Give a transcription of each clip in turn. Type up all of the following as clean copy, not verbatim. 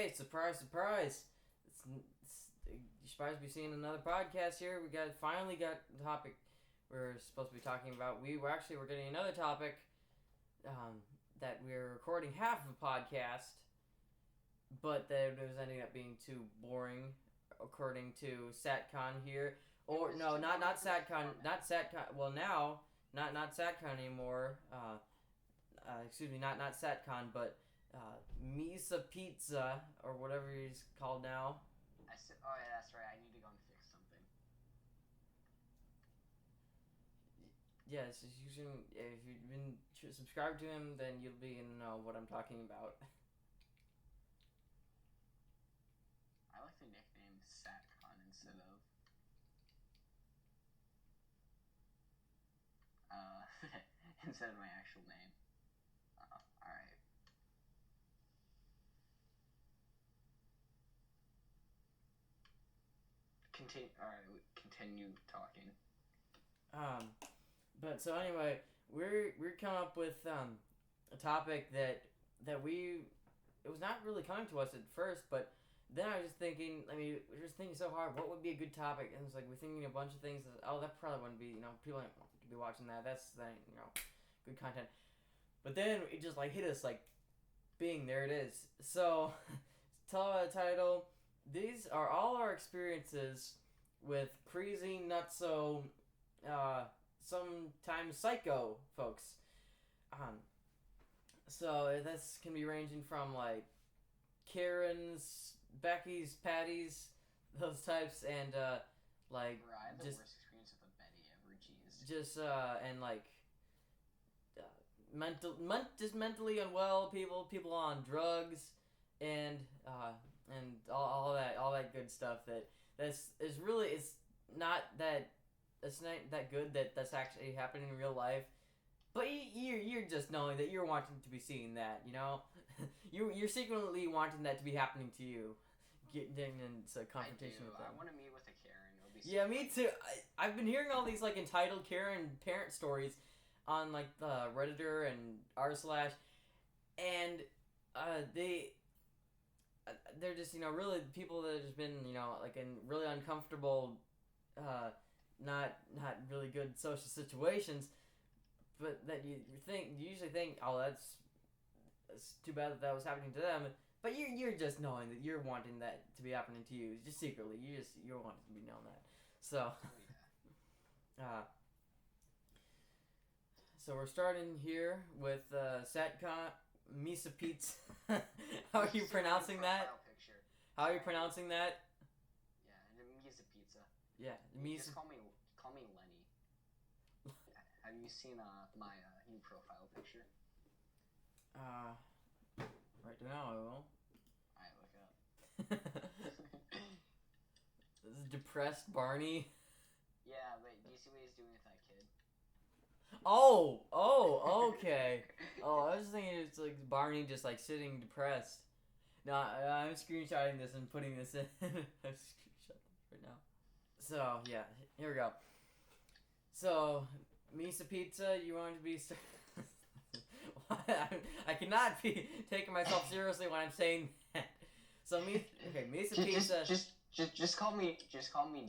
Hey, surprise, surprise! You're supposed to be seeing another podcast here. We finally got the topic we're supposed to be talking about. We're getting another topic that we're recording half of a podcast, but that it was ending up being too boring, according to SatCon here. Or no, not SatCon, not SatCon. Well, now not SatCon anymore. Excuse me, not SatCon, but Misa Pizza or whatever he's called now. Oh yeah, that's right. I need to go and fix something. Yes, if you've been subscribed to him, then you'll be in know what I'm talking about. I like the nickname SatCon instead of instead of my actual name. All right. Continue talking. But so anyway, we're coming up with a topic that it was not really coming to us at first, but then I was just thinking. I mean, we were just thinking so hard. What would be a good topic? And it's like we're thinking a bunch of things. That probably wouldn't be. People aren't going to be watching that. That's good content. But then it just hit us like, bing, there it is. So, title. These are all our experiences with crazy, nutso, sometimes psycho folks. So this can be ranging from like Karen's, Becky's, Patty's, those types, and like Bro, I had the just worst experience with a Betty ever. Jeez. just and like mentally unwell people on drugs, and all that good stuff that's not that good that's actually happening in real life, but you're just knowing that you're wanting to be seeing that, you're secretly wanting that to be happening to you, getting into confrontation with them. I want to meet with a Karen. It'll be Yeah, me too. I've been hearing all these like entitled Karen parent stories on like the Redditor and r/, and they're just really people that have just been like in really uncomfortable, not really good social situations, but that you usually think, oh, that's too bad that was happening to them, but you're just knowing that you're wanting that to be happening to you just secretly. You're wanting to be known that. So so we're starting here with SatCon Misa Pizza. How are you pronouncing that? How are you pronouncing that? Yeah, Misa Pizza. Yeah, Misa. Just call me Lenny. Have you seen my new profile picture? Right now I will. Alright, look up. This is depressed Barney. Yeah, but do you see what he's doing with that kid? Oh, okay. I was thinking it's like Barney just like sitting depressed. No, I'm screenshotting this and putting this in. I'm screenshotting this right now. So, yeah, here we go. So, Misa Pizza, you want to be... I cannot be taking myself seriously when I'm saying that. So, Misa Pizza... Just call me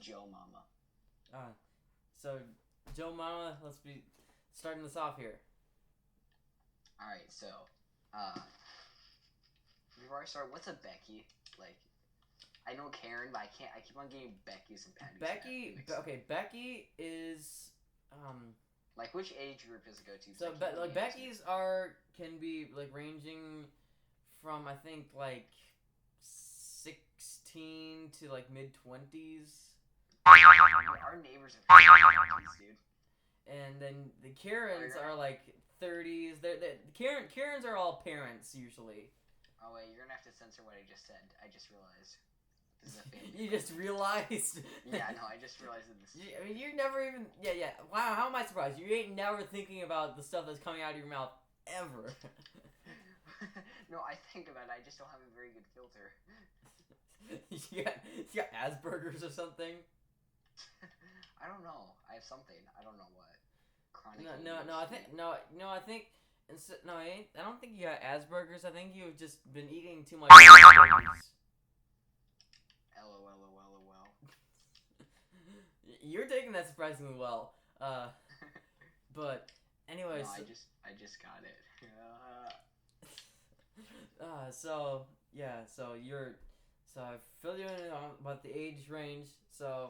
Joe Mama. So, Joe Mama, let's be starting this off here. Alright, so, before I start, what's a Becky? Like, I know Karen, but I keep on getting Becky's and Patty's. Becky is, like, which age group does it go to? So, Becky's can be, like, ranging from, I think, like, 16 to, like, mid-20s. Our neighbors are Becky's, dude. And then the Karens are, like, 30s. Karens are all parents, usually. Oh, wait, you're gonna have to censor what I just said. I just realized. This is a family. You just realized? Yeah, no, I just realized this. I mean, you never even... Yeah. Wow, how am I surprised? You ain't never thinking about the stuff that's coming out of your mouth, ever. No, I think about it. I just don't have a very good filter. You got Asperger's or something? I don't know. I have something. I don't know what. Chronic I don't think you got Asperger's. I think you've just been eating too much hamburgers. surprisingly well. But anyways, no, I just got it. so yeah, so I filled you in on about the age range. So,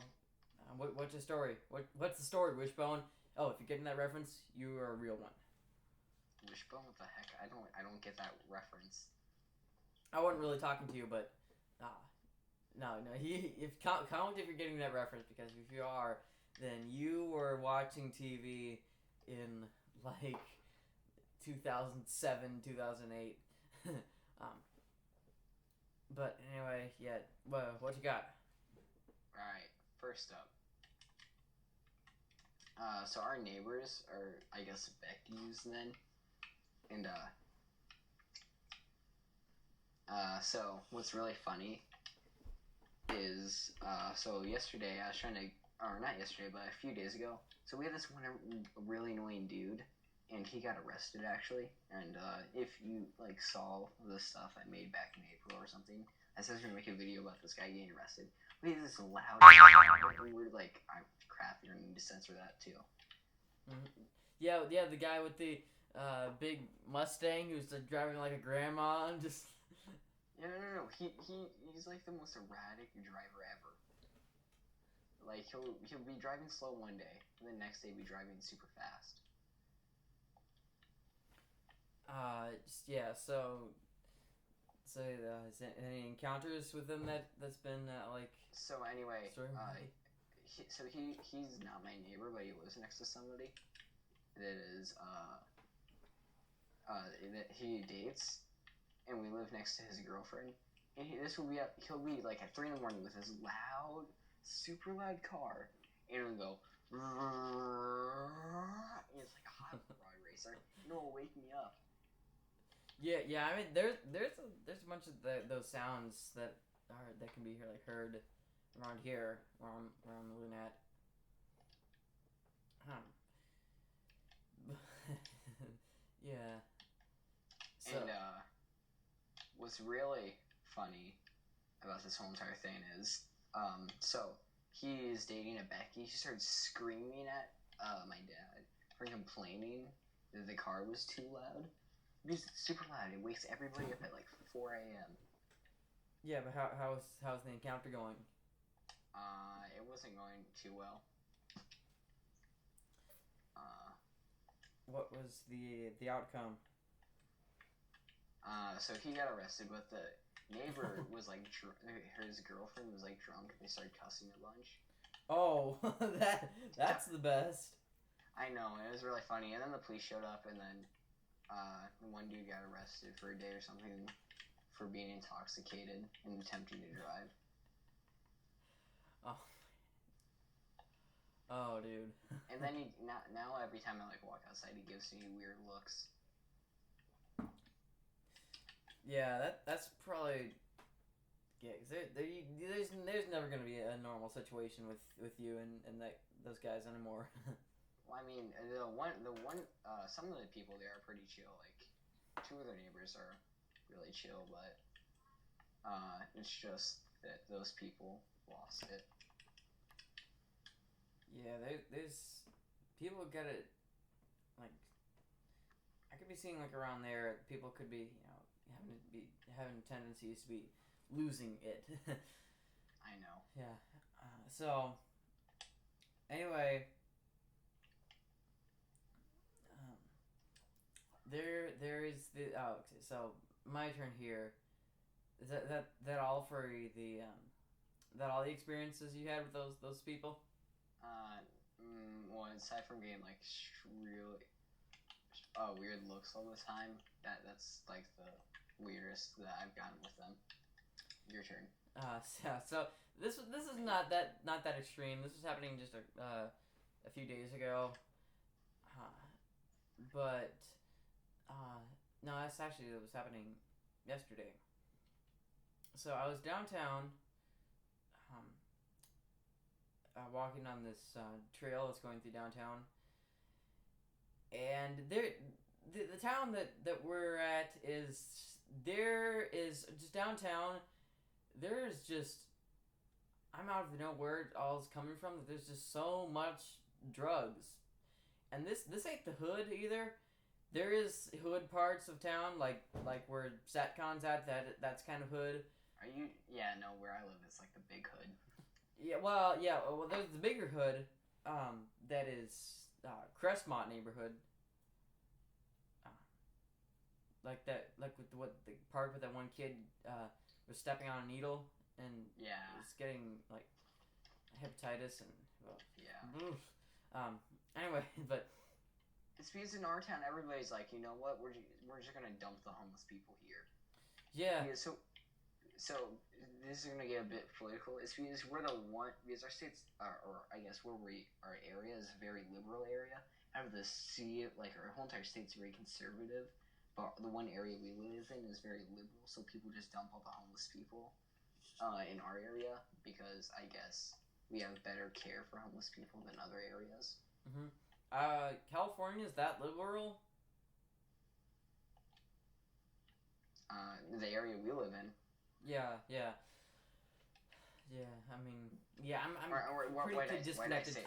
what's your story? What's the story, Wishbone? Oh, if you're getting that reference, you are a real one. Wishbone, what the heck? I don't get that reference. I wasn't really talking to you, but no. If count if you're getting that reference, because if you are, then you were watching TV in like 2007, 2008. But anyway, yeah. What you got? Alright, first up. So our neighbors are, I guess, Becky's then. And, so what's really funny is, so yesterday I was trying to, or not yesterday, but a few days ago, so we had this one really annoying dude, and he got arrested, actually. And if you like saw the stuff I made back in April or something, I said I was gonna make a video about this guy getting arrested. We had this loud, and we're like, crap, you're gonna need to censor that too. Mm-hmm. Yeah, the guy with the big Mustang who's driving like a grandma and just. No. He's like the most erratic driver ever. Like he'll be driving slow one day, and the next day be driving super fast. Yeah. So is there any encounters with him that's been like. So anyway, he's not my neighbor, but he lives next to somebody that is that he dates, and we live next to his girlfriend. And he'll be like at 3 in the morning with his super loud car, and it'll go. And it's like a hot rod racer. And it'll wake me up. Yeah. I mean, there's a bunch of those sounds that can be heard around here where I'm living at. Yeah. So. And what's really funny about this whole entire thing is, so he's dating a Becky. She started screaming at my dad for complaining that the car was too loud. It's super loud. It wakes everybody up at like 4 a.m. Yeah, but how's the encounter going? It wasn't going too well. What was the outcome? So he got arrested, but the neighbor was like, his girlfriend was like drunk, and they started cussing a bunch. Oh, that's the best. I know, it was really funny. And then the police showed up, and then the one dude got arrested for a day or something for being intoxicated and attempting to drive. Oh, dude. And then now every time I like walk outside, he gives me weird looks. Yeah, that's probably. Yeah, cause there's never gonna be a normal situation with you and those guys anymore. Well, I mean, some of the people there are pretty chill. Like, 2 of their neighbors are really chill, but it's just that those people lost it. Yeah, there's people get it. Like, I could be seeing like around there, people could be having tendencies to be losing it. I know. Yeah. So anyway, there is the okay, so my turn here. Is that all for the that all the experiences you had with those people? Well, aside from getting like really weird looks all the time, that's like the weirdest that I've gotten with them. Your turn. So this is not that extreme. This was happening just a few days ago. But no, that's actually it was happening yesterday. So I was downtown, walking on this trail that's going through downtown, and the town that we're at is just downtown. There's just I'm out of know where it all is coming from. There's just so much drugs. And this ain't the hood either. There is hood parts of town, like where SatCon's at. That's kind of hood. Are you? Yeah, no. Where I live, it's like the big hood. Yeah, well, there's the bigger hood, that is Crestmont neighborhood. Like with the part with that one kid was stepping on a needle and was getting like hepatitis and anyway, but it's because in our town everybody's like, you know what, we're just gonna dump the homeless people here. Yeah. So this is gonna get a bit political. It's because because our state's or I guess our area is a very liberal area. Out of the city, like our whole entire state's very conservative. But the one area we live in is very liberal, so people just dump all the homeless people in our area because I guess we have better care for homeless people than other areas. Mm-hmm. California, is that liberal? The area we live in. Yeah. I mean, I'm pretty disconnected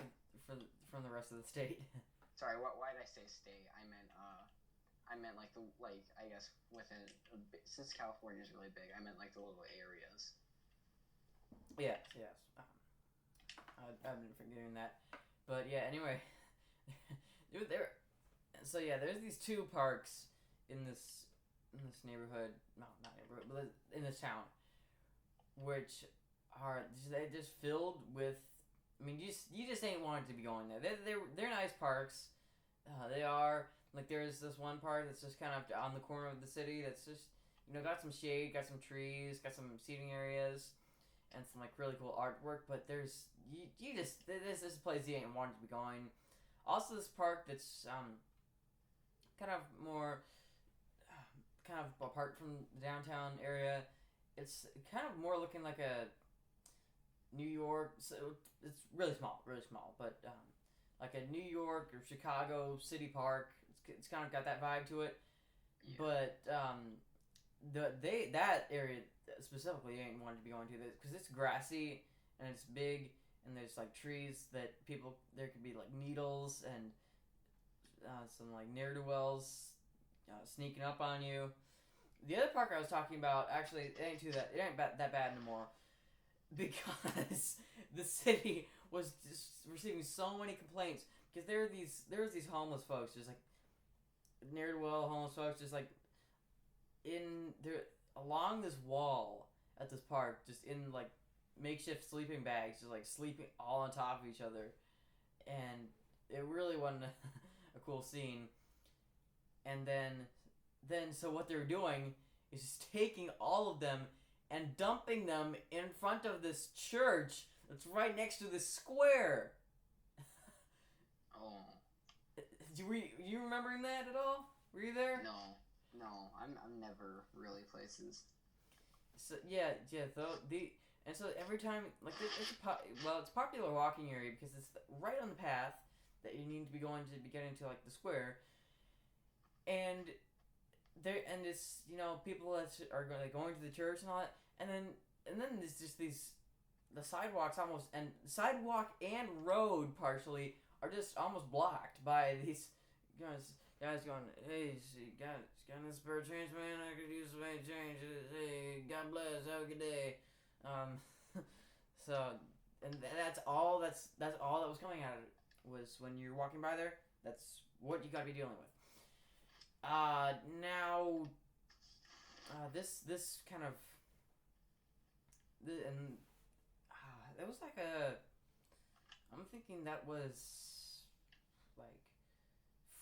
from the rest of the state. Sorry, why did I say state? I meant I guess within since California is really big, I meant like the little areas. Yes. I've been forgetting that, but yeah. Anyway, there's these two parks in this neighborhood. No, not neighborhood, but in this town, which are they just filled with. I mean, you just ain't wanting to be going there. They're nice parks. They are. Like, there's this one part that's just kind of on the corner of the city that's just, got some shade, got some trees, got some seating areas, and some, like, really cool artwork, but there's, this place you ain't wanting to be going. Also, this park that's, kind of more, kind of apart from the downtown area, it's kind of more looking like a New York, so it's really small, but, like a New York or Chicago city park. It's kind of got that vibe to it, yeah. But that area specifically ain't wanting to be going to this because it's grassy and it's big and there's like trees that there could be like needles and some like ne'er-do-wells sneaking up on you. The other park I was talking about, actually, it ain't that bad anymore because the city was just receiving so many complaints because there was these homeless folks just like ne'er-do-well homeless folks just like in there along this wall at this park, just in like makeshift sleeping bags, just like sleeping all on top of each other, and it really wasn't a cool scene. And then so what they're doing is just taking all of them and dumping them in front of this church that's right next to this square. Oh. You remembering that at all? Were you there? No. I'm never really places. So and so every time it's a popular walking area because it's right on the path that you need to be getting to like the square, and it's people that are going to the church and all that, and then there's just the sidewalks sidewalk and road partially are just almost blocked by these guys going, hey, got any spare change, man? I could use some change. Hey, God bless, have a good day. So, and that's all that was coming out of it, was when you're walking by there, that's what you gotta be dealing with. Now, this kind of, and that was like I'm thinking that was like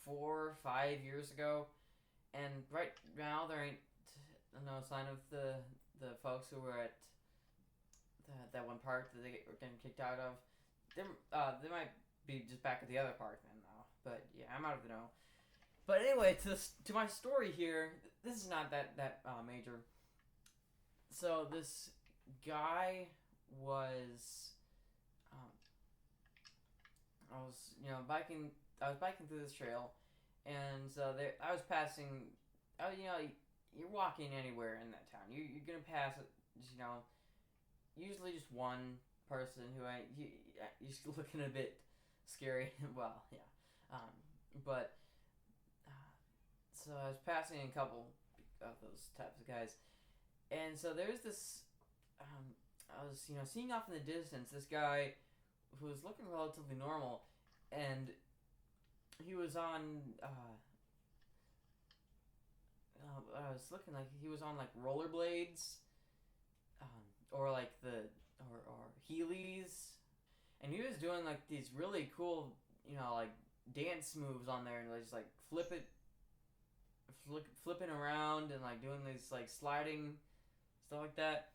4 or 5 years ago, and right now there ain't no sign of the folks who were at that one park that they were getting kicked out of. They might be just back at the other park now, but yeah, I'm out of the know. But anyway, to my story here, this is not that major. So this guy was, I was biking through this trail, and so I was passing. You're walking anywhere in that town. You're gonna pass, usually just one person who you're looking a bit scary. Well, yeah. But so I was passing a couple of those types of guys, and so there's this. I was seeing off in the distance this guy who was looking relatively normal, and he was on. I was looking like he was on like rollerblades, or like or Heelys, and he was doing like these really cool, like dance moves on there, and just like flipping around and like doing these like sliding stuff like that,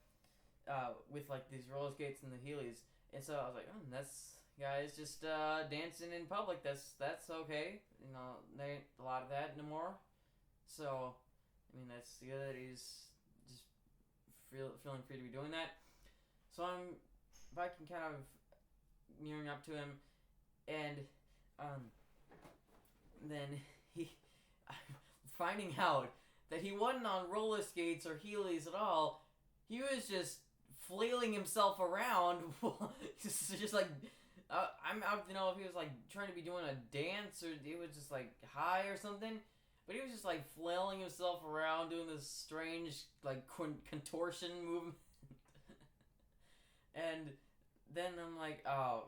with like these roller skates and the Heelys. And so I was like, that's guys just dancing in public. That's okay. There ain't a lot of that no more. So, I mean, that's good that he's just feeling free to be doing that. So I'm biking kind of nearing up to him, and then he finding out that he wasn't on roller skates or Heelys at all. He was just flailing himself around, just like I'm out. If he was like trying to be doing a dance or he was just like high or something. But he was just like flailing himself around, doing this strange like contortion movement. And then I'm like, I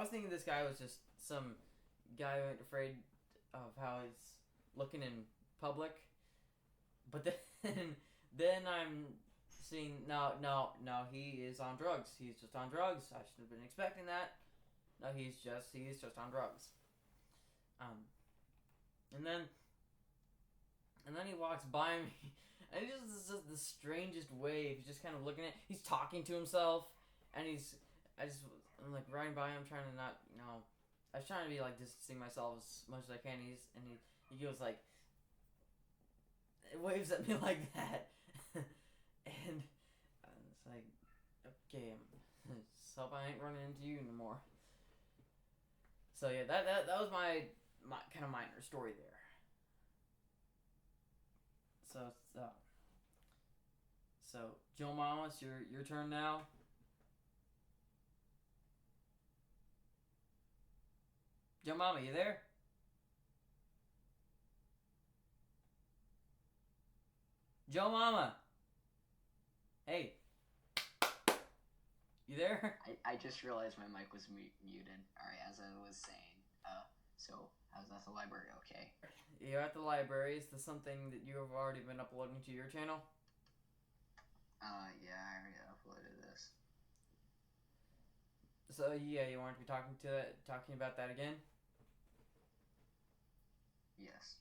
was thinking this guy was just some guy who ain't afraid of how he's looking in public. But then I'm seeing no, he is on drugs. He's just on drugs. I should have been expecting that. No, he's just on drugs. And then he walks by me, and he just the strangest way. He's just kind of looking at. He's talking to himself, and I'm like riding by him, trying to not, I was trying to be like distancing myself as much as I can. He goes like, it waves at me like that, and it's like, okay, just hope I ain't running into you anymore. So yeah, that was my kind of minor story there. So Joe Mama, it's your turn now. Joe Mama, you there? Joe Mama. Hey. You there? I just realized my mic was muted. Alright, as I was saying, so I was at the library, okay? You're at the library. Is this something that you have already been uploading to your channel? Yeah, I already uploaded this. So yeah, you want to be talking about that again? Yes.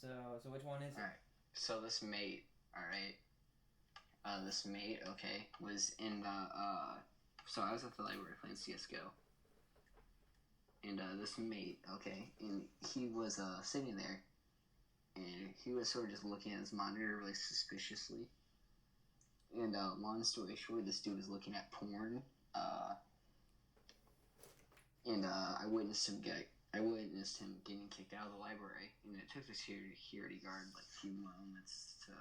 So which one is it? Alright, so this mate, okay, was in the, so I was at the library playing CSGO. And, this mate, okay, and he was, sitting there, and he was sort of just looking at his monitor really suspiciously. And, long story short, this dude was looking at porn, and, I witnessed him getting kicked out of the library, and it took the security guard, like, a few moments to,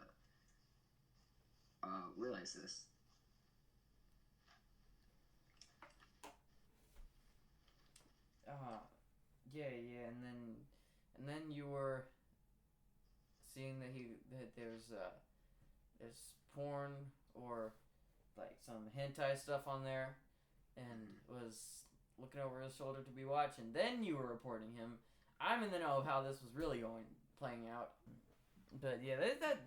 realize this. Yeah, and then you were seeing that there's porn or like some hentai stuff on there, and was looking over his shoulder to be watching. Then you were reporting him. I'm in the know of how this was really playing out. But yeah,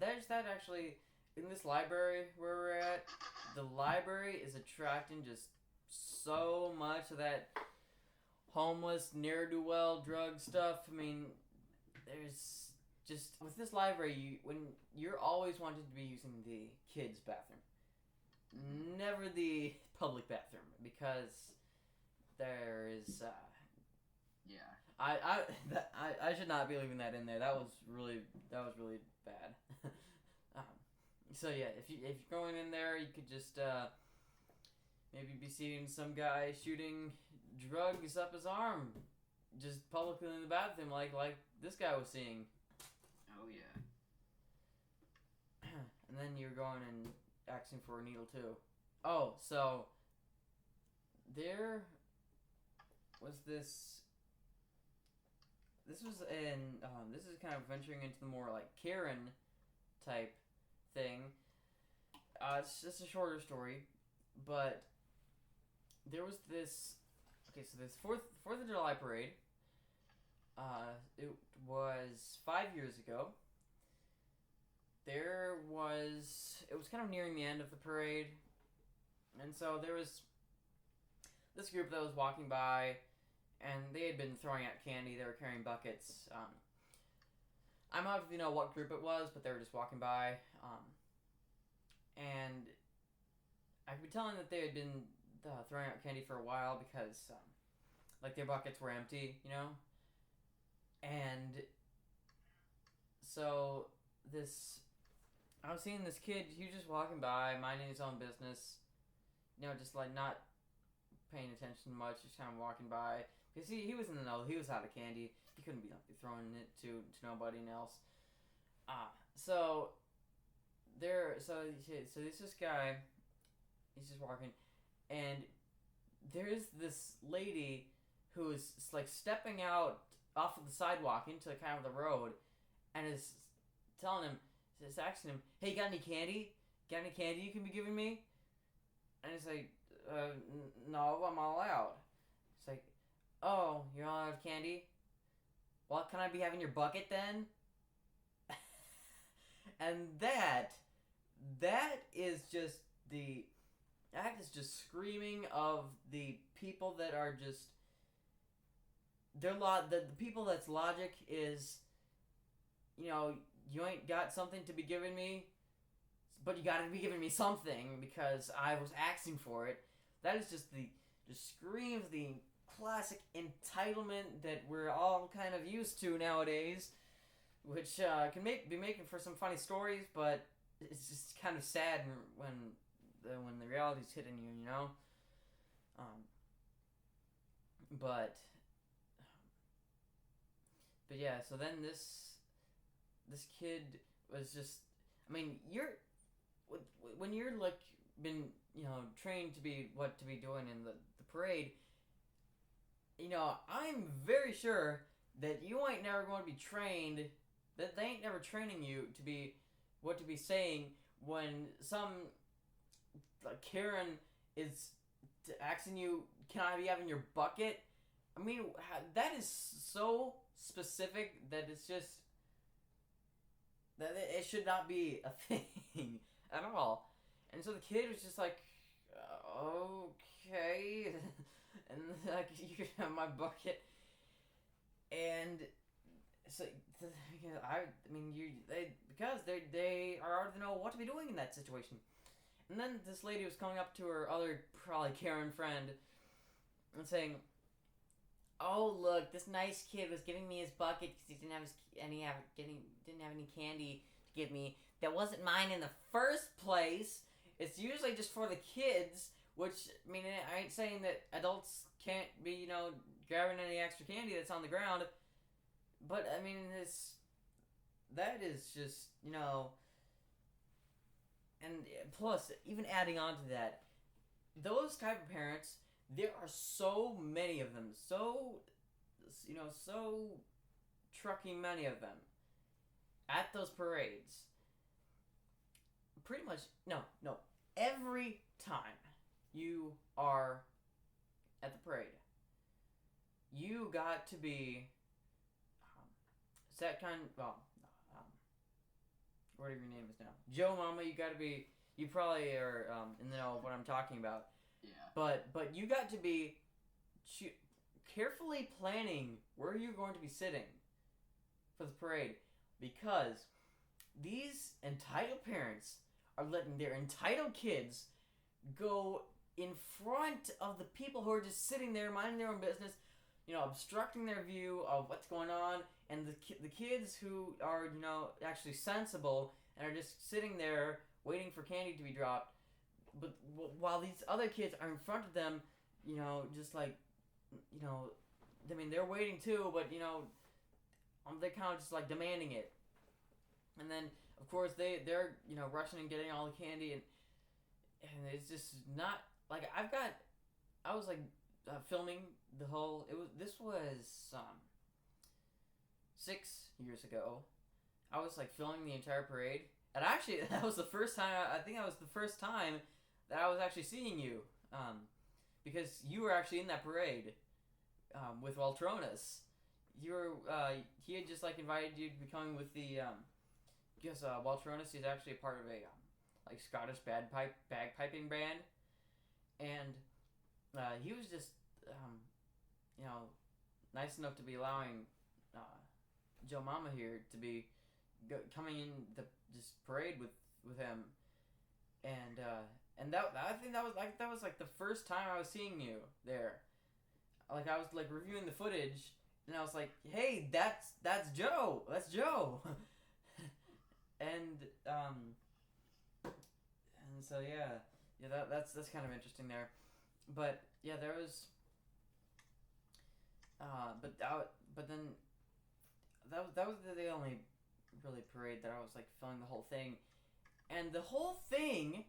there's that actually in this library where we're at. The library is attracting just so much of that homeless, ne'er-do-well drug stuff. I mean, there's just with this library, when you're always wanted to be using the kids' bathroom, never the public bathroom, because there is. Yeah. I should not be leaving that in there. That was really bad. So yeah, if you're going in there, you could just maybe be seeing some guy shooting drugs up his arm, just publicly in the bathroom, like this guy was seeing. Oh yeah. And then you're going and asking for a needle too. Oh, so there was this. This was in. This is kind of venturing into the more like Karen type thing. It's just a shorter story, but there was this. Okay, so this Fourth of July parade. It was 5 years ago. It was kind of nearing the end of the parade, and so there was this group that was walking by, and they had been throwing out candy. They were carrying buckets. I don't really know what group it was, but they were just walking by, and I could be telling that they had been throwing out candy for a while because, like, their buckets were empty, and so I was seeing this kid. He was just walking by, minding his own business, just like not paying attention much, just kind of walking by. Because he was in the know. He was out of candy. He couldn't be throwing it to nobody else. So there's this guy. He's just walking, and there's this lady who is like stepping out off of the sidewalk into kind of the road, and is asking him, "Hey, got any candy? Got any candy you can be giving me?" And he's like, "No, I'm all out." It's like, "Oh, you're all out of candy? Well, can I be having your bucket then?" And that is just screaming of the people that are just the people that's logic is, you ain't got something to be giving me, but you gotta be giving me something because I was asking for it. That is just screams the classic entitlement that we're all kind of used to nowadays, which can be making for some funny stories, but it's just kind of sad when the reality's hitting you, But yeah, so then this kid was just, when you're like been, trained to be what to be doing in the parade, I'm very sure that you ain't never going to be trained, that they ain't never training you to be what to be saying when some like Karen is asking you, "Can I be having your bucket?" That is so specific that it's just that it should not be a thing at all. And so the kid was just like, "Okay," and like, "You can have my bucket." And so because they are already know what to be doing in that situation. And then this lady was coming up to her other probably Karen friend and saying, "Oh, look, this nice kid was giving me his bucket because he didn't have any candy to give me. That wasn't mine in the first place. It's usually just for the kids." Which, I ain't saying that adults can't be, grabbing any extra candy that's on the ground. But, that is just, and plus, even adding on to that, those type of parents, there are so many of them, so trucking many of them at those parades. Pretty much, no, every time you are at the parade, you got to be whatever your name is now, Joe Mama. You probably are in the know of what I'm talking about. Yeah. But you got to be carefully planning where you're going to be sitting for the parade, because these entitled parents are letting their entitled kids go in front of the people who are just sitting there minding their own business, obstructing their view of what's going on, and the kids who are, actually sensible and are just sitting there waiting for candy to be dropped, but while these other kids are in front of them, just like, they're waiting too, but, they're kind of just like demanding it. And then, of course, they're, rushing and getting all the candy, and it's just not, like, I was like, filming the whole. This was 6 years ago. I was like filming the entire parade, and actually that was the first time. I think that was the first time that I was actually seeing you, because you were actually in that parade, with Waltronas. You were he had just like invited you to be coming with the because Waltronas is actually a part of a like Scottish bagpiping band, and he was just nice enough to be allowing Joe Mama here to be coming in this parade with him, and that I think that was like the first time I was seeing you there. Like I was like reviewing the footage, and I was like, "Hey, that's Joe. That's Joe." and so that's kind of interesting there, but yeah, there was but then that was the only really parade that I was like filming the whole thing, and the whole thing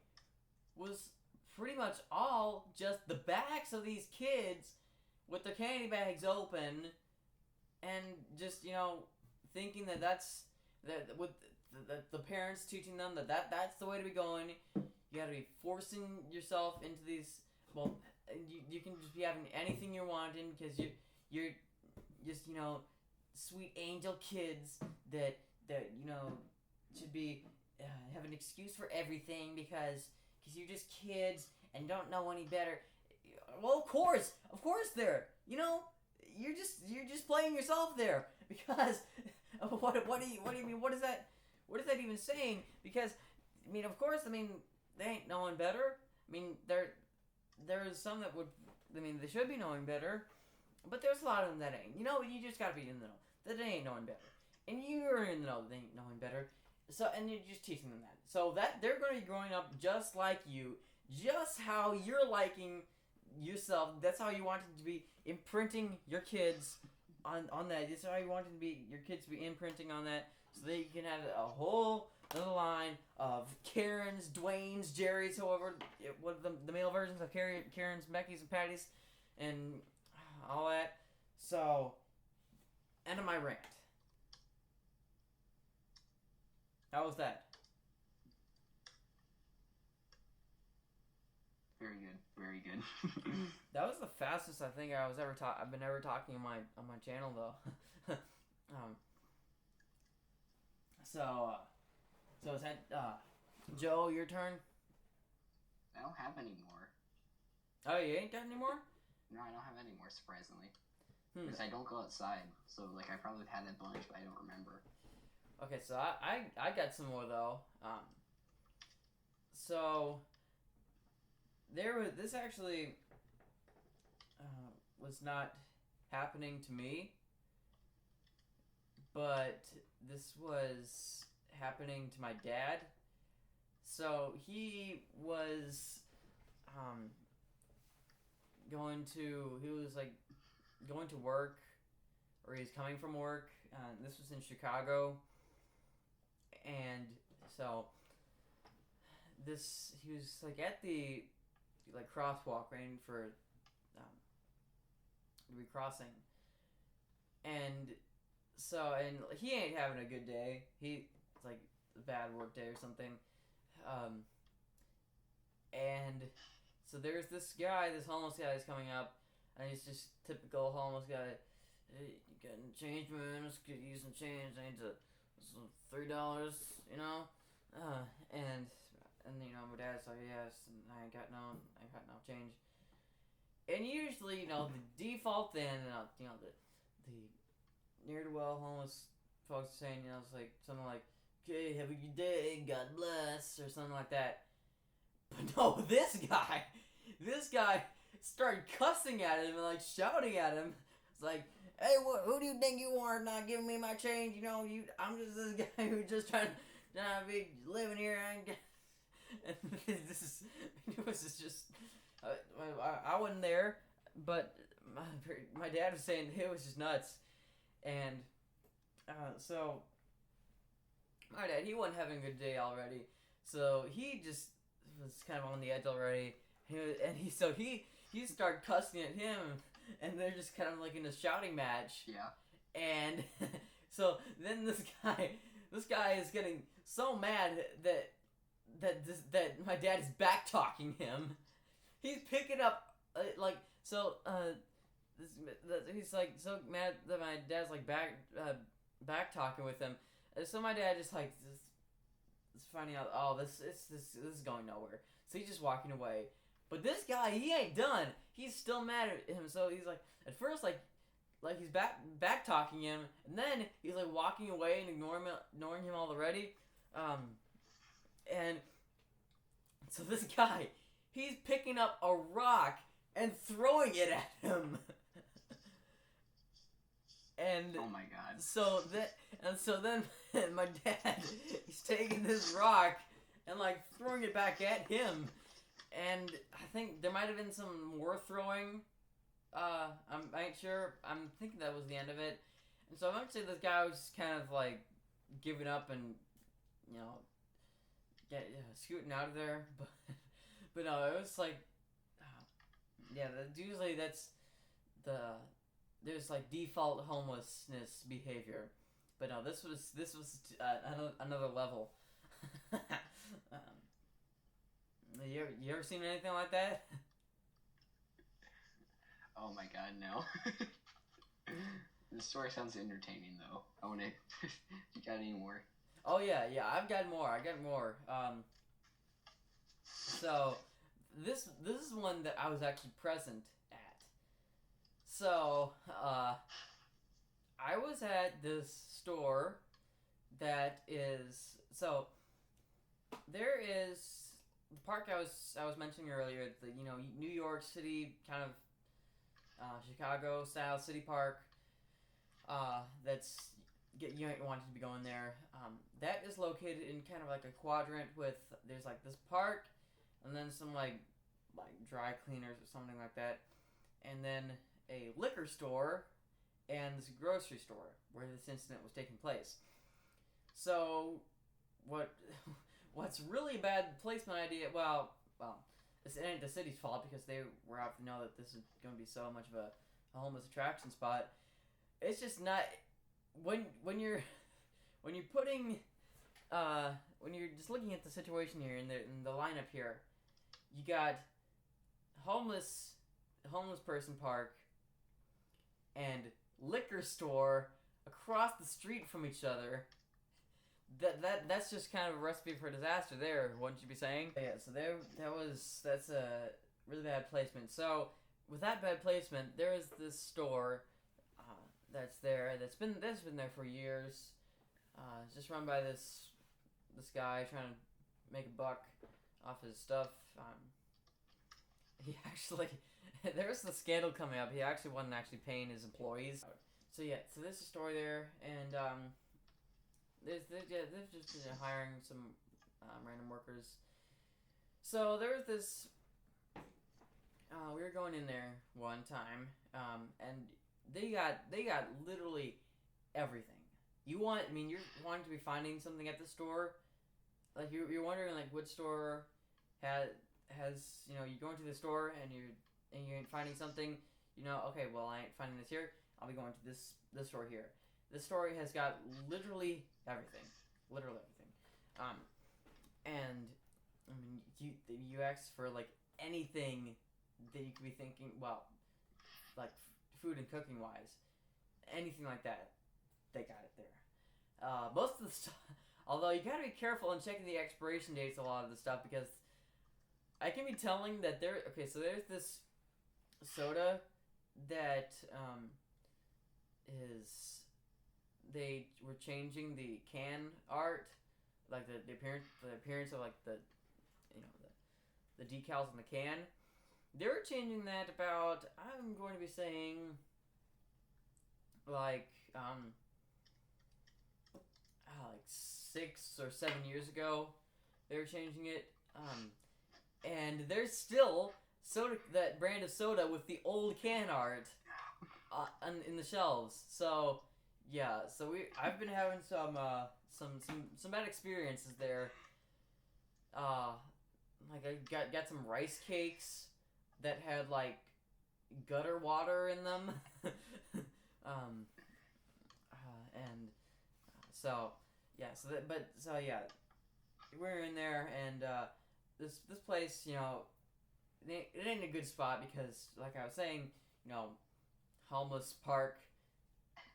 was pretty much all just the backs of these kids with their candy bags open, and just thinking that's with the parents teaching them that's the way to be going. You gotta be forcing yourself into these. Well, you can just be having anything you're wanting because you're just sweet angel kids that should be have an excuse for everything because you're just kids and don't know any better. Well, of course they're you're just playing yourself there because what do you mean? What is that even saying? Because of course they ain't knowing better. There's some that would they should be knowing better, but there's a lot of them that ain't. You just gotta be in the know that they ain't knowing better, and you're in the know that they ain't knowing better. So and you're just teaching them that, so that they're gonna be growing up just like you, just how you're liking yourself. That's how you want it to be imprinting your kids on that. That's how you want it to be your kids to be imprinting on that, so that you can have a whole another line of Karens, Dwaynes, Jerrys, however, what the male versions of Karens, Beckys, and Patties, and all that. So, end of my rant. How was that? Very good. That was the fastest I think I've been ever talking on my channel though. So is that Joe, your turn? I don't have any more. Oh, you ain't got any more? No, I don't have any more, surprisingly. Because I don't go outside, so like I probably had a bunch, but I don't remember. Okay, so I got some more though. So this actually was not happening to me, but this was happening to my dad. So he was going to work, or he's coming from work. This was in Chicago, and so he was like at the crosswalk waiting for to be crossing, and he ain't having a good day. It's like a bad work day or something, and so there's this homeless guy is coming up, and he's just typical homeless guy. Hey, you got any change, man? Let's get you some change. I need some $3, and my dad's like, yes, and I ain't got no change. And usually, the default then, the near-to-well homeless folks saying, it's like something like, okay, have a good day, God bless, or something like that. But no, this guy started cussing at him and like shouting at him. It's like, hey, who do you think you are not giving me my change? I'm just this guy who's just trying to be living here. And it was just, I wasn't there, but my dad was saying it was just nuts. And so my dad, he wasn't having a good day already. So he just was kind of on the edge already. He started cussing at him, and they're just kind of like in a shouting match. Yeah. And so then this guy is getting so mad that my dad is back talking him. He's picking up he's like so mad that my dad's like back talking with him. And so my dad just like is finding out, oh, this is going nowhere. So he's just walking away. But this guy, he ain't done. He's still mad at him. So he's like, at first like he's back talking him, and then he's like walking away and ignoring him already. And so this guy, he's picking up a rock and throwing it at him. And oh my god. So then my dad, he's taking this rock and like throwing it back at him. And I think there might have been some more throwing. I ain't sure. I'm thinking that was the end of it. And so eventually this guy was just kind of like giving up and, scooting out of there. But no, it was like, usually that's there's like default homelessness behavior. But no, this was another level. You ever seen anything like that? Oh my god, no. The story sounds entertaining though. I wanna you got any more? Oh yeah, I've got more. So this is one that I was actually present at. So I was at this store that is there is the park I was mentioning earlier, the New York City kind of Chicago style city park. That's you might want to be going there. That is located in kind of like a quadrant with there's like this park, and then some like dry cleaners or something like that, and then a liquor store and this grocery store where this incident was taking place. So what's really bad placement idea? Well, it ain't the city's fault because they were out to know that this is going to be so much of a homeless attraction spot. It's just not when you're putting when you're just looking at the situation here in the lineup here, you got homeless person park and liquor store across the street from each other. That's just kind of a recipe for disaster there, wouldn't you be saying? Yeah, so that's a really bad placement. So with that bad placement, there is this store that's been there for years. It's just run by this guy trying to make a buck off his stuff. He actually there's the scandal coming up. He actually wasn't paying his employees. So there's a story there, and they've just been hiring some random workers. So there was this. We were going in there one time, and they got literally everything. You're wanting to be finding something at the store, like you're wondering like which store has you're going to the store and you're finding something. Okay, well I ain't finding this here. I'll be going to this store here. This store has got literally everything. And I mean, you ask for like anything that you could be thinking. Well, like food and cooking wise, anything like that, they got it there. Most of the stuff, although you gotta be careful and checking the expiration dates of a lot of the stuff because I can be telling that so there's this soda that they were changing the can art, like the appearance of like the decals on the can. They were changing that about, I'm going to be saying, like 6 or 7 years ago. They were changing it, and there's still soda, that brand of soda with the old can art in the shelves. So yeah, I've been having some bad experiences there. Like I got some rice cakes that had like gutter water in them. And so yeah, we're in there, and this place, it ain't a good spot because, like I was saying, homeless park,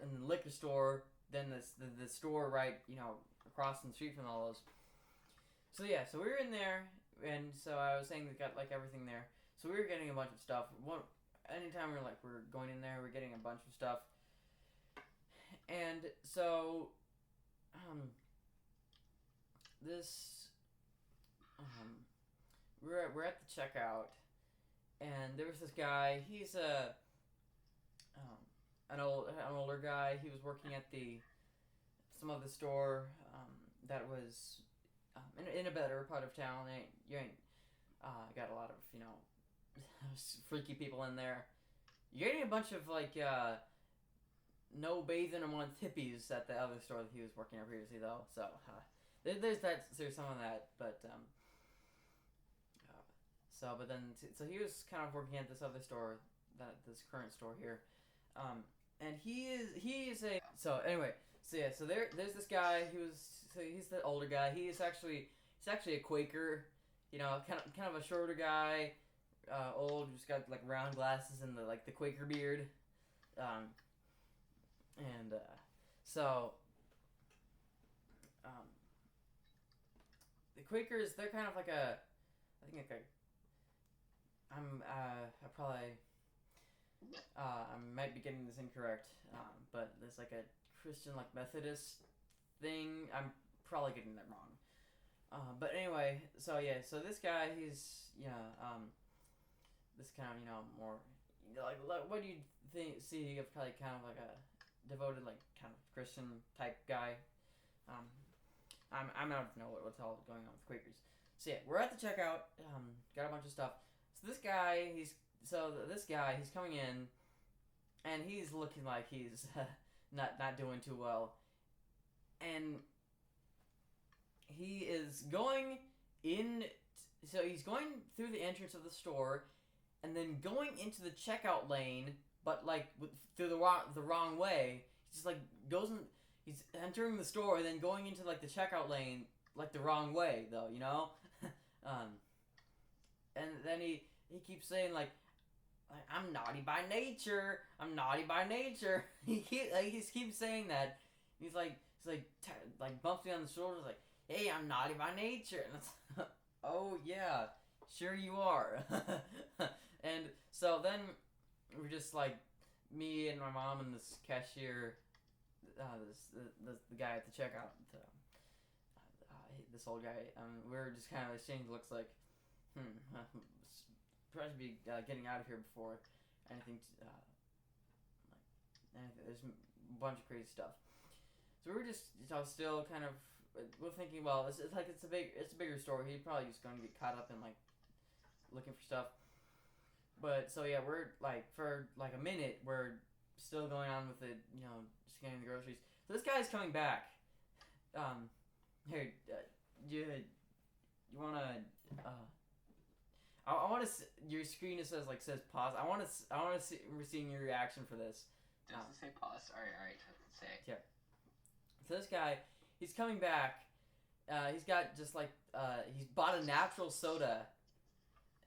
and the liquor store, then the store right, across the street from all those. So yeah, so we were in there, and so I was saying we got like everything there. So we were getting a bunch of stuff. Anytime we're going in there, we're getting a bunch of stuff. And so, this, we're at the checkout, and there was this guy. He's an older guy. He was working at some other store, that was, in a better part of town. You ain't got a lot of freaky people in there. You're getting a bunch of like no bathing a month hippies at the other store that he was working at previously, though. So there's some of that, but so he was kind of working at this other store, this current store here, and he is there's this guy. He's the older guy. He's actually a Quaker, kind of a shorter guy, old, just got like round glasses and the Quaker beard, the Quakers, they're kind of like I might be getting this incorrect, but there's like a Christian like Methodist thing. I'm probably getting that wrong. But anyway, so this guy, he's this kind of more like what do you see of probably kind of like a devoted like kind of Christian type guy. I'm out to know what's all going on with Quakers. So yeah, we're at the checkout. Got a bunch of stuff. So this guy, he's coming in, and he's looking like he's not doing too well, and he is going in. So he's going through the entrance of the store, and then going into the checkout lane, but like through the wrong way. He just like goes in. He's entering the store and then going into like the checkout lane like the wrong way, though, and then he keeps saying like I'm naughty by nature. I'm naughty by nature. He keeps saying that. He's like bumps me on the shoulders like, hey, I'm naughty by nature, and it's oh yeah, sure you are. And so then we're just like me and my mom and this cashier, the guy at the checkout, this old guy. We're just kind of exchanging looks like, probably should be getting out of here before anything. There's a bunch of crazy stuff. So we were just still kind of. We're thinking, well, it's a bigger store. He's probably just going to get caught up in like looking for stuff. But so yeah, we're like for like a minute, we're still going on with it, scanning the groceries. So this guy's coming back. Here, you wanna? I want to. Your screen says pause. I want to see. We're seeing your reaction for this. Does it say pause? All right. Say. Yeah. So this guy, he's coming back. He's got just like he's bought a natural soda,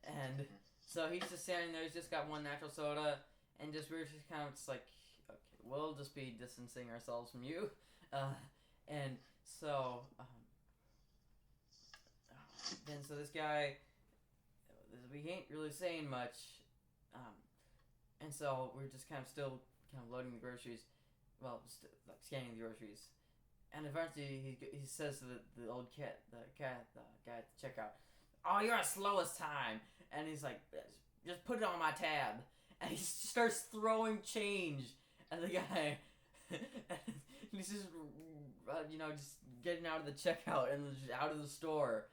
and so he's just standing there. He's just got one natural soda, and we're just kind of just like, okay, we'll just be distancing ourselves from you, and so then this guy, we ain't really saying much, and so we're just kind of still loading the groceries, like scanning the groceries. And eventually he says to the old cat, the guy at the checkout, "Oh, you're as slow as time." And he's like, "Just put it on my tab." And he starts throwing change at the guy. He's just, just getting out of the checkout and just out of the store.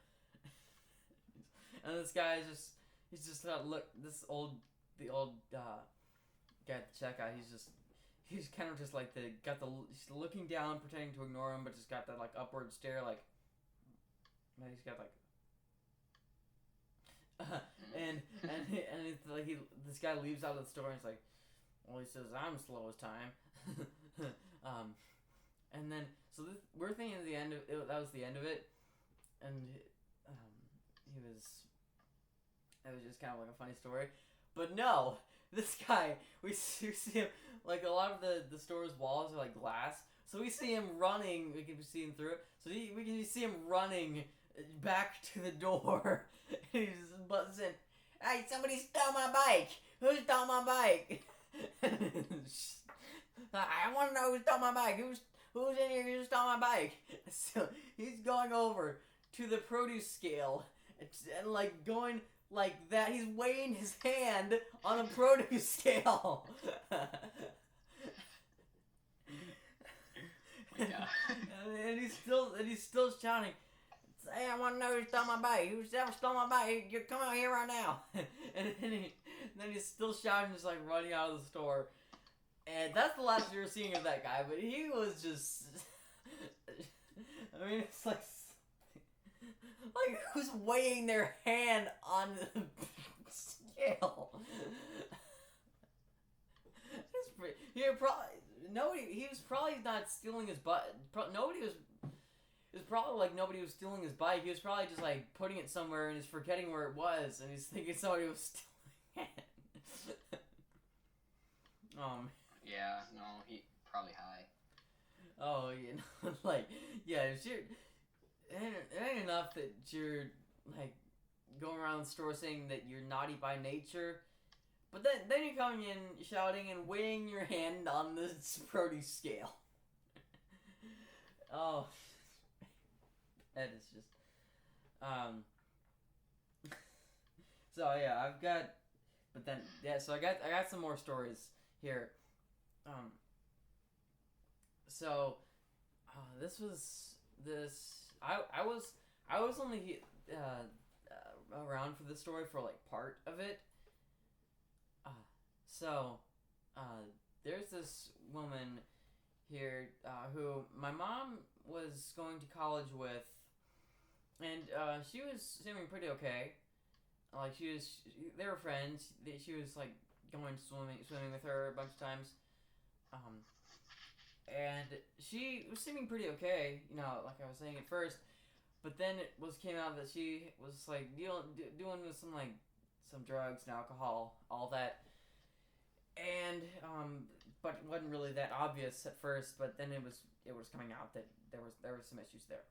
And this guy he's just the old guy at the checkout. He's kind of just like he's looking down, pretending to ignore him, but just got that like upward stare, like he's got like, and it's like this guy leaves out of the store and he's like, well, he says I'm slow as time. And then we're thinking at the end of it, that was the end of it, and he was. It was just kind of like a funny story, but no, this guy we see him like a lot of the store's walls are like glass, so we see him running. We can see him through it, so we can see him running back to the door. And he just butts in. Hey, somebody stole my bike! Who stole my bike? I want to know who stole my bike. Who's in here who stole my bike? So he's going over to the produce scale and like going like that. He's weighing his hand on a produce scale. Yeah. And he's still shouting. Hey, I want to know who stole my bike. Who's ever stole my bike? You come out here right now. And then he's still shouting, just like running out of the store. And that's the last we were seeing of that guy. But he was just, I mean, it's like who's weighing their hand on the scale? He was probably not stealing his butt. It was probably like nobody was stealing his bike. He was probably just like putting it somewhere and he's forgetting where it was, and he's thinking somebody was stealing it. Yeah, no, he probably high. Oh, you know, like, yeah, it ain't enough that you're like going around the store saying that you're naughty by nature, but then you're coming in shouting and weighing your hand on the produce scale. Oh. That is just, so yeah, so I got some more stories here. I was only around for this story for like part of it. There's this woman here who my mom was going to college with. And she was seeming pretty okay. Like they were friends. She was like going swimming with her a bunch of times. And she was seeming pretty okay, you know, like I was saying at first. But then it came out that she was like doing with some drugs and alcohol, all that. And but it wasn't really that obvious at first. But then it was coming out that there was some issues there.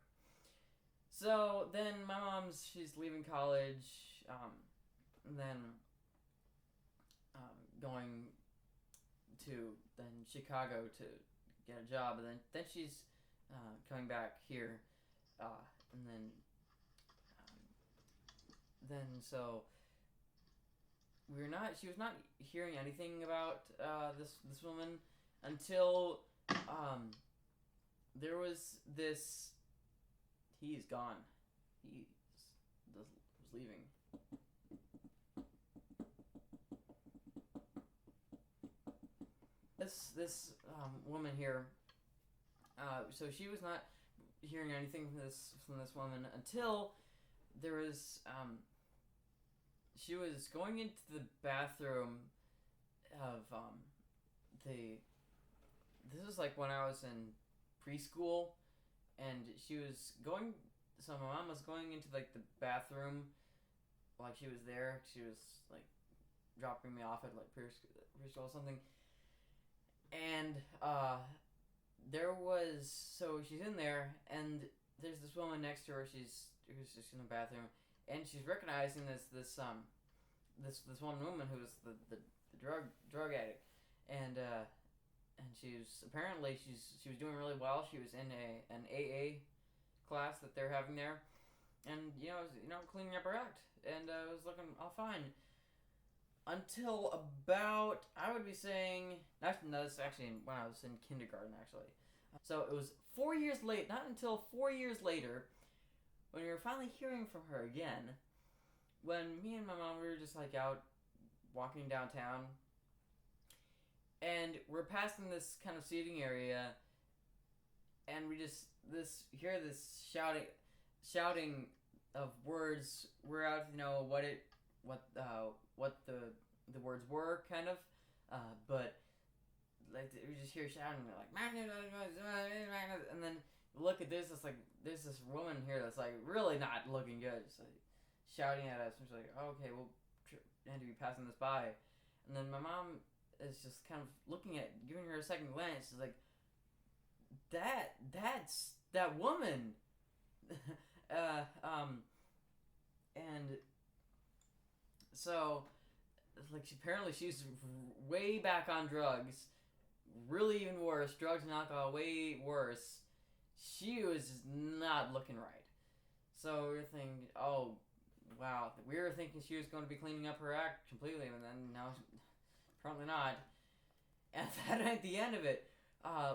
So then my she's leaving college, and then going to Chicago to get a job, and then she's coming back here, and then so she was not hearing anything about this woman until there was this. He's gone. He was leaving. This woman here. So she was not hearing anything from this woman until there was. She was going into the bathroom of This was like when I was in preschool. And she was going. So my mom was going into like the bathroom, like she was there. She was like dropping me off at like preschool or something. And so she's in there, and there's this woman next to her. Who's just in the bathroom, and she's recognizing this one woman who was the drug addict, and she was doing really well. She was in an AA class that they're having there, and cleaning up her act, and it was looking all fine until about, I would be saying, no, this is actually when I was in kindergarten actually. So it was 4 years late, not until 4 years later, when we were finally hearing from her again, when me and my mom were just like out walking downtown. And we're passing this kind of seating area, and we just hear this shouting of words. We're out to know what it what the words were, kind of, but like we just hear shouting like, and then look at this. It's like there's this woman here that's like really not looking good, just like shouting at us. And she's like, okay, we'll end to be passing this by, and then my mom is just kind of looking at, giving her a second glance. She's like, that's that woman. And so like she's way back on drugs, really even worse, drugs and alcohol, way worse. She was just not looking right. So we were thinking, oh wow, we were thinking she was going to be cleaning up her act completely, and then no, apparently not. And then at the end of it,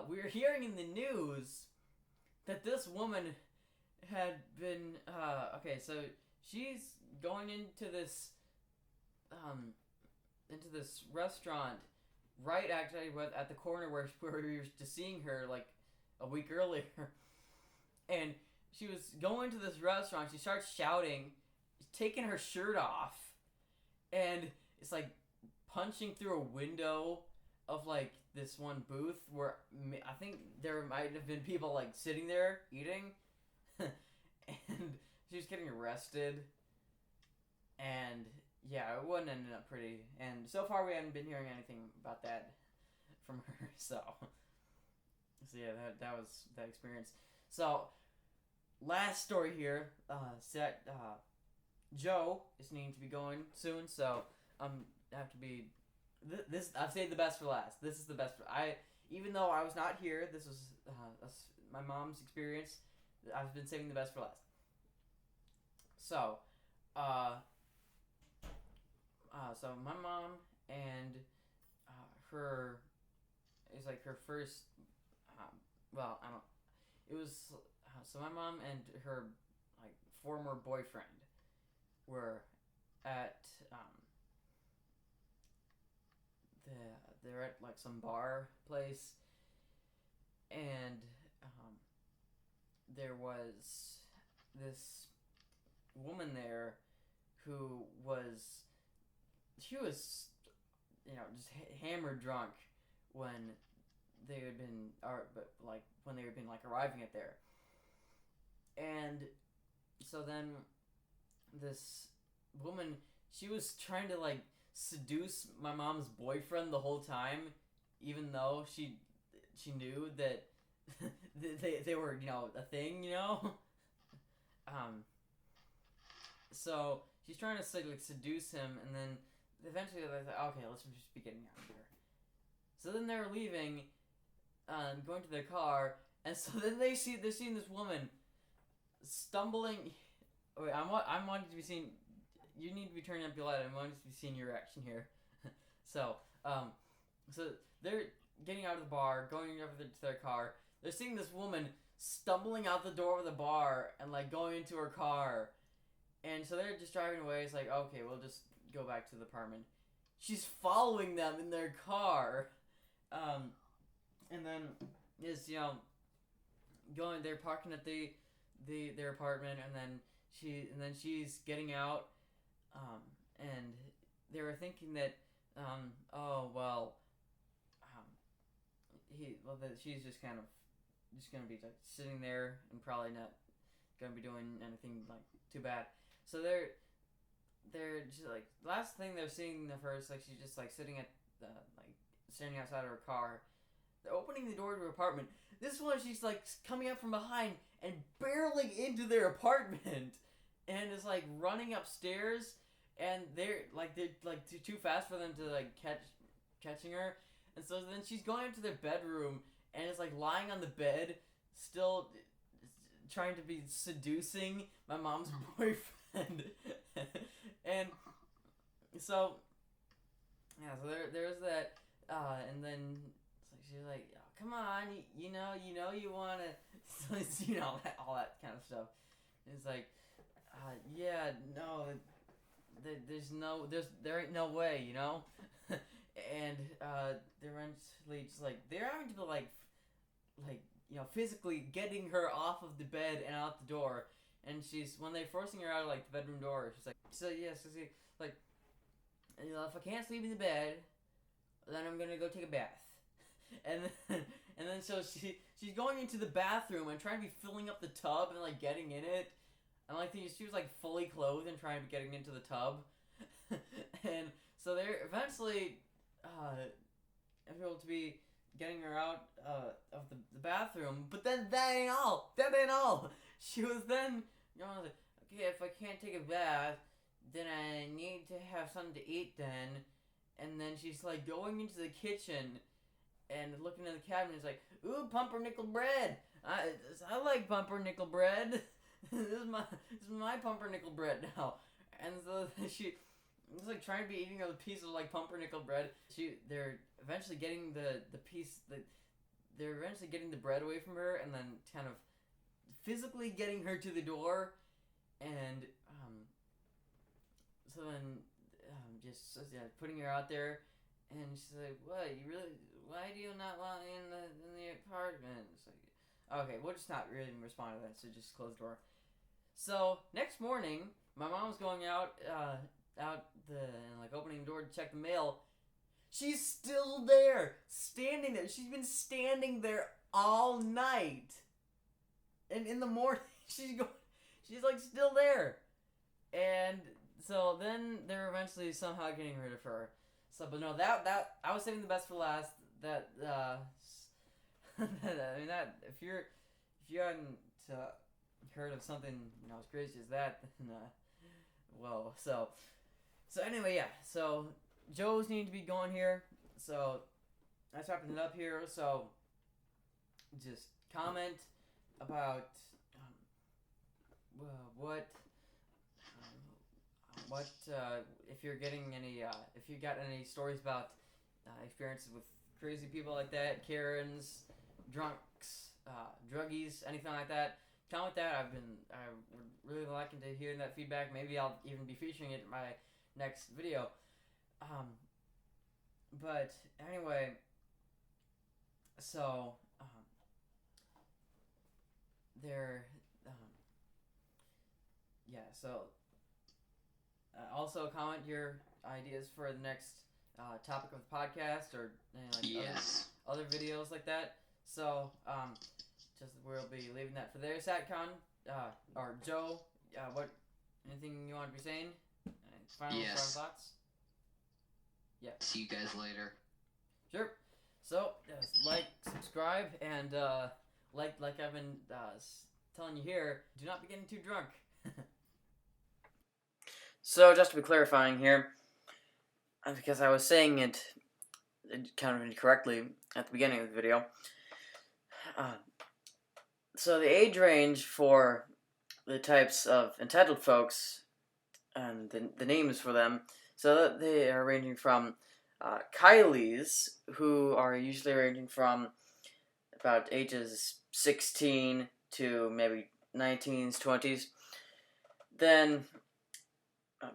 we were hearing in the news that this woman had been okay, so she's going into this restaurant right actually at the corner where we were just seeing her like a week earlier. And she was going to this restaurant. She starts shouting, taking her shirt off, and it's like punching through a window of like this one booth where I think there might have been people like sitting there eating. And she was getting arrested. And yeah, it wouldn't end up pretty. And so far we haven't been hearing anything about that from her. So yeah, that was that experience. So last story here. Joe is needing to be going soon, so have to be. This I've saved the best for last. This is the best. Even though I was not here, this was my mom's experience. I've been saving the best for last. So, so my mom and her is like her first. Well, I don't. It was so my mom and her like former boyfriend were at they're at like some bar place, and there was this woman there who was just hammered drunk when they had been arriving at there. And so then this woman, she was trying to like seduce my mom's boyfriend the whole time, even though she knew that they were, a thing, so she's trying to seduce him, and then eventually they're like, okay, let's just be getting out of here. So then they're leaving, going to their car, and so then they're seeing this woman stumbling. Wait, I'm wanting to be seen. You need to be turning up your light. I'm wanting to be seeing your reaction here. So they're getting out of the bar, going over to their car. They're seeing this woman stumbling out the door of the bar and like going into her car, and so they're just driving away. It's like, okay, we'll just go back to the apartment. She's following them in their car, and then is going. They're parking at their apartment, and then she's getting out, and they were thinking that she's just kind of gonna be like sitting there and probably not gonna be doing anything like too bad. So they're just like, last thing they're seeing of her is like she's just like sitting at standing outside of her car. They're opening the door to her apartment. This one, she's like coming up from behind and barreling into their apartment, and is like running upstairs, and they're too fast for them to like catching her. And so then she's going up to their bedroom and is like lying on the bed, still trying to be seducing my mom's boyfriend. And so there's that, and then she's like, oh, come on, you want to, all that kind of stuff. And it's like, yeah, no, there ain't no way, and they're eventually just like, they're having to like physically getting her off of the bed and out the door. And when they're forcing her out of like the bedroom door, she's like, so yes, like, if I can't sleep in the bed, then I'm gonna go take a bath. And then so she's going into the bathroom and trying to be filling up the tub and like getting in it. And like she was like fully clothed and trying to be getting into the tub. And so they're eventually able to be getting her out of the bathroom. But then that ain't all. That ain't all. She was then, like, okay, if I can't take a bath, then I need to have something to eat then. And then she's like going into the kitchen and looking in the cabinet. Is like, ooh, pumpernickel bread. I like pumpernickel bread. this is my pumpernickel bread now. And so she was like trying to be eating a piece of like pumpernickel bread. They're eventually getting they're eventually getting the bread away from her, and then kind of physically getting her to the door, and so then just putting her out there, and she's like, "What? Why do you not want me in the apartment?" It's like, okay, we'll just not really respond to that, so just close the door. So next morning, my mom was going out and like opening the door to check the mail. She's still there, standing there. She's been standing there all night, and in the morning she's like still there, and so then they're eventually somehow getting rid of her. So, but no, that I was saving the best for last. That I mean, that if you hadn't heard of something as crazy as that, then well, so anyway, yeah. So Joe's need to be going here. So that's wrapping it up here. So just comment about what if you're getting any if you got any stories about experiences with crazy people like that, Karens, drunks, druggies, anything like that. Comment that. I would really liking to hear that feedback. Maybe I'll even be featuring it in my next video. But anyway, so there. Yeah. So also comment your ideas for the next topic of the podcast or other videos like that. So just we'll be leaving that for there. Satcon or Joe. What? Anything you want to be saying? Final thoughts? Yeah. See you guys later. Sure. So, like, subscribe, and like I've been telling you here, do not be getting too drunk. So, just to be clarifying here, because I was saying it kind of incorrectly at the beginning of the video. So, the age range for the types of entitled folks and the names for them, so they are ranging from Kylies, who are usually ranging from about ages 16 to maybe 19s, 20s. Then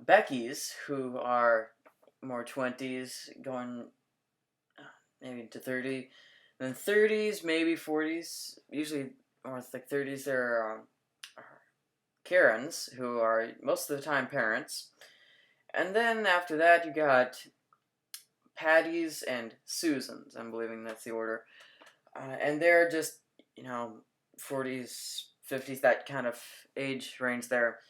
Becky's, who are more 20s, going maybe to 30. Then 30s, maybe 40s. Usually, or like 30s, there are Karens, who are most of the time parents. And then after that, you got Patties and Susans. I'm believing that's the order. And they're just, 40s, 50s, that kind of age range there.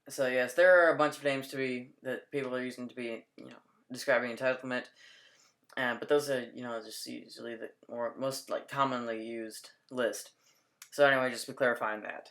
So yes, there are a bunch of names that people are using to be, describing entitlement. But those are, just usually the most commonly used list. So anyway, just be clarifying that.